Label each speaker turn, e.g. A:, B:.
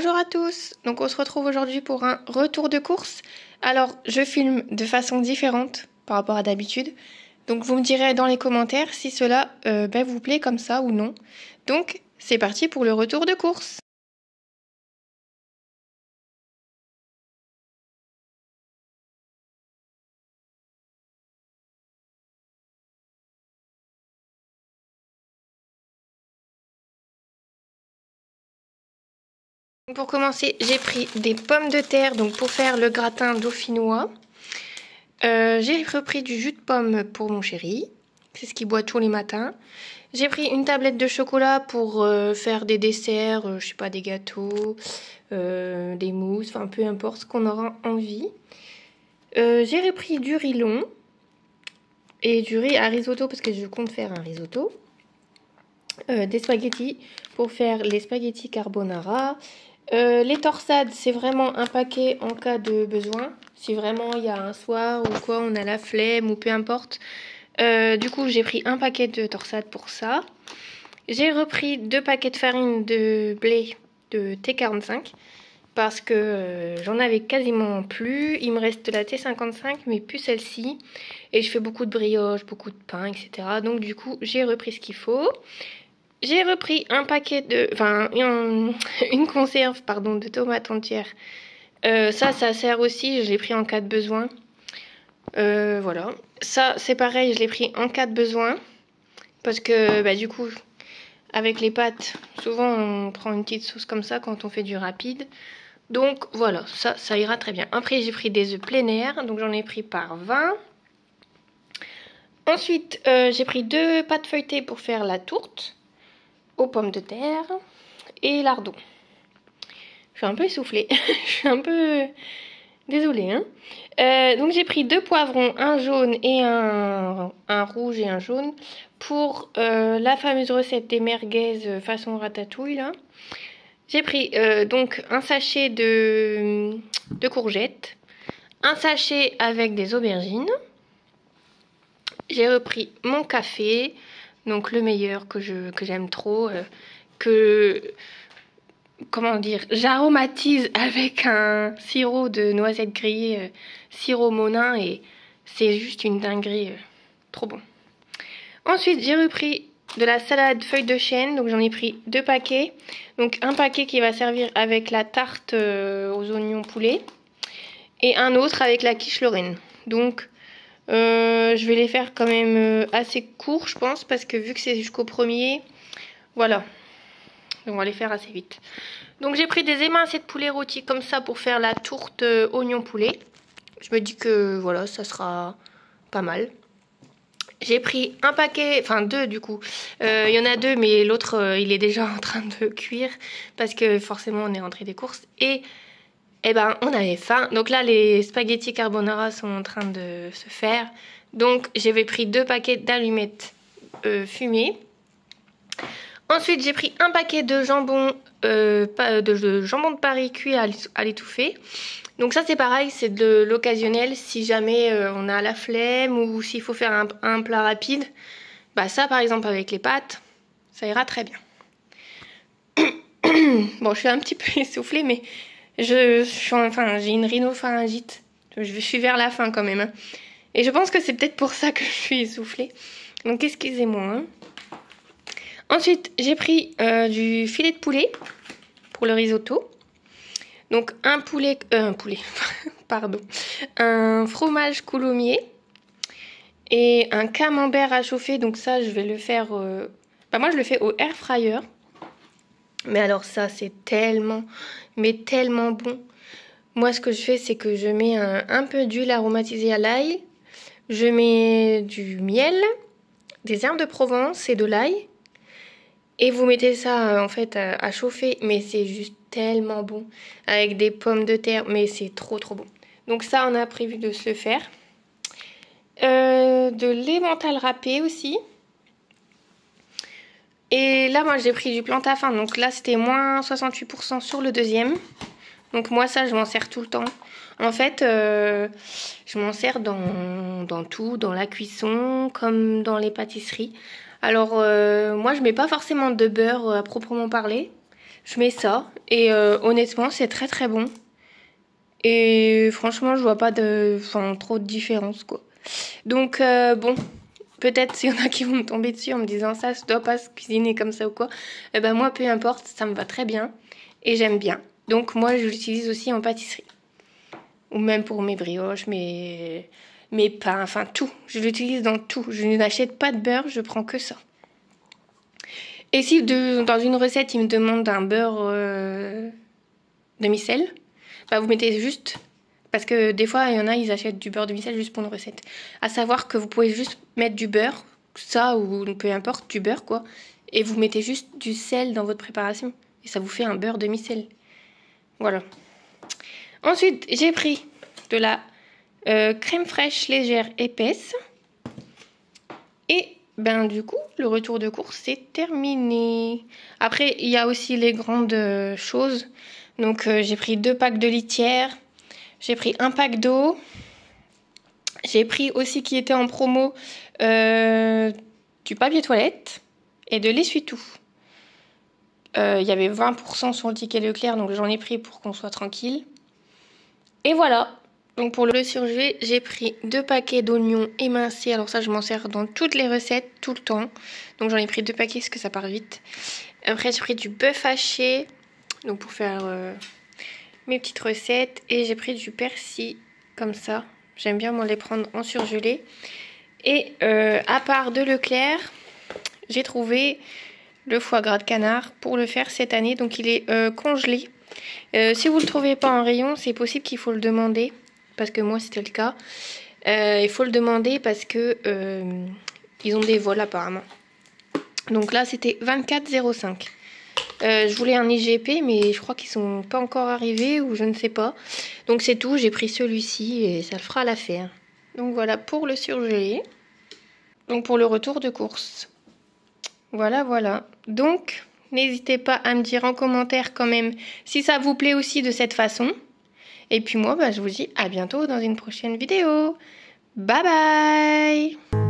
A: Bonjour à tous, donc on se retrouve aujourd'hui pour un retour de course. Alors je filme de façon différente par rapport à d'habitude, donc vous me direz dans les commentaires si cela vous plaît comme ça ou non. Donc c'est parti pour le retour de course. Pour commencer, j'ai pris des pommes de terre donc pour faire le gratin dauphinois. J'ai repris du jus de pomme pour mon chéri, c'est ce qu'il boit tous les matins. J'ai pris une tablette de chocolat pour faire des desserts, je sais pas, des gâteaux, des mousses, enfin peu importe ce qu'on aura envie. J'ai repris du riz long et du riz à risotto parce que je compte faire un risotto. Des spaghettis pour faire les spaghettis carbonara. Les torsades, c'est vraiment un paquet en cas de besoin. Si vraiment il y a un soir ou quoi, on a la flemme ou peu importe. Du coup, j'ai pris un paquet de torsades pour ça. J'ai repris 2 paquets de farine de blé de T45 parce que j'en avais quasiment plus. Il me reste la T55 mais plus celle-ci. Et je fais beaucoup de brioches, beaucoup de pain, etc. Donc du coup, j'ai repris ce qu'il faut. J'ai repris un paquet de... Enfin, une conserve, pardon, de tomates entières. Ça sert aussi, je l'ai pris en cas de besoin. Voilà. Ça, c'est pareil, je l'ai pris en cas de besoin. Parce que, du coup, avec les pâtes, souvent on prend une petite sauce comme ça quand on fait du rapide. Donc, voilà, ça ira très bien. Après, j'ai pris des œufs plein air, donc j'en ai pris par 20. Ensuite, j'ai pris 2 pâtes feuilletées pour faire la tourte aux pommes de terre et lardons. Je suis un peu essoufflée, je suis un peu désolée. Donc j'ai pris 2 poivrons, un jaune et un rouge et un jaune pour la fameuse recette des merguez façon ratatouille là. J'ai pris donc un sachet de courgettes, un sachet avec des aubergines. J'ai repris mon café, donc le meilleur que j'aime trop, comment dire, j'aromatise avec un sirop de noisettes grillées, sirop Monin, et c'est juste une dinguerie, trop bon. Ensuite, j'ai repris de la salade feuilles de chêne, donc j'en ai pris 2 paquets. Donc un paquet qui va servir avec la tarte aux oignons poulet et un autre avec la quiche Lorraine. Donc je vais les faire quand même assez court, je pense, parce que vu que c'est jusqu'au 1er, voilà. Donc on va les faire assez vite. Donc j'ai pris des émincés de poulet rôti comme ça pour faire la tourte oignon poulet. Je me dis que voilà, ça sera pas mal. J'ai pris un paquet, enfin 2 du coup. Il y en a 2 mais l'autre il est déjà en train de cuire parce que forcément on est rentré des courses. Et on avait faim. Donc là les spaghettis carbonara sont en train de se faire. Donc j'avais pris 2 paquets d'allumettes fumées. Ensuite, j'ai pris un paquet de jambon, de jambon de Paris cuit à l'étouffer. Donc ça, c'est pareil, c'est de l'occasionnel si jamais on a la flemme ou s'il faut faire un plat rapide. Ça, par exemple, avec les pâtes, ça ira très bien. Bon, je suis un petit peu essoufflée, mais j'ai une rhinopharyngite. Je suis vers la fin quand même. Et je pense que c'est peut-être pour ça que je suis essoufflée. Donc, excusez-moi. Ensuite, j'ai pris du filet de poulet pour le risotto. Donc un poulet, pardon, un fromage coulommiers et un camembert à chauffer. Donc ça, je vais le faire, moi je le fais au air fryer. Mais alors ça, c'est tellement, mais tellement bon. Moi, ce que je fais, c'est que je mets un peu d'huile aromatisée à l'ail. Je mets du miel, des herbes de Provence et de l'ail. Et vous mettez ça en fait à chauffer, mais c'est juste tellement bon. Avec des pommes de terre, mais c'est trop trop bon. Donc ça, on a prévu de se le faire. De l'emmental râpé aussi. Et là, moi, j'ai pris du plantain. Donc là, c'était moins 68% sur le deuxième. Donc moi, ça, je m'en sers tout le temps. En fait, je m'en sers dans tout, dans la cuisson, comme dans les pâtisseries. Alors, moi, je mets pas forcément de beurre à proprement parler. Je mets ça et honnêtement c'est très très bon. Et franchement je vois pas trop de différence quoi. Donc bon, peut-être s'il y en a qui vont me tomber dessus en me disant ça doit pas se cuisiner comme ça ou quoi. Eh ben moi peu importe, ça me va très bien et j'aime bien. Donc moi je l'utilise aussi en pâtisserie. Ou même pour mes brioches, mes pains, enfin tout. Je l'utilise dans tout. Je n'achète pas de beurre, je prends que ça. Et si dans une recette, il me demande un beurre demi-sel, bah vous mettez juste... Parce que des fois, il y en a, ils achètent du beurre demi-sel juste pour une recette. À savoir que vous pouvez juste mettre du beurre, ça ou peu importe, du beurre quoi. Et vous mettez juste du sel dans votre préparation. Et ça vous fait un beurre demi-sel. Voilà. Ensuite, j'ai pris de la crème fraîche légère épaisse. Et ben du coup, le retour de course, c'est terminé. Après, il y a aussi les grandes choses. Donc, j'ai pris 2 packs de litière. J'ai pris un pack d'eau. J'ai pris aussi, qui était en promo, du papier toilette et de l'essuie-tout. Il y avait 20% sur le ticket Leclerc, donc j'en ai pris pour qu'on soit tranquille. Et voilà. Donc pour le surgelé, j'ai pris 2 paquets d'oignons émincés. Alors ça, je m'en sers dans toutes les recettes, tout le temps. Donc j'en ai pris 2 paquets parce que ça part vite. Après, j'ai pris du bœuf haché, donc pour faire mes petites recettes. Et j'ai pris du persil, comme ça. J'aime bien moi les prendre en surgelé. Et à part de Leclerc, j'ai trouvé le foie gras de canard pour le faire cette année. Donc il est congelé. Si vous ne le trouvez pas en rayon, c'est possible qu'il faut le demander. Parce que moi c'était le cas. Il faut le demander parce que ils ont des vols apparemment. Donc là c'était 24,05. Je voulais un IGP mais je crois qu'ils sont pas encore arrivés ou je ne sais pas. Donc c'est tout, j'ai pris celui-ci et ça le fera l'affaire. Donc voilà pour le surgelé. Donc pour le retour de course. Voilà, voilà. Donc n'hésitez pas à me dire en commentaire quand même si ça vous plaît aussi de cette façon. Et puis moi, je vous dis à bientôt dans une prochaine vidéo. Bye bye!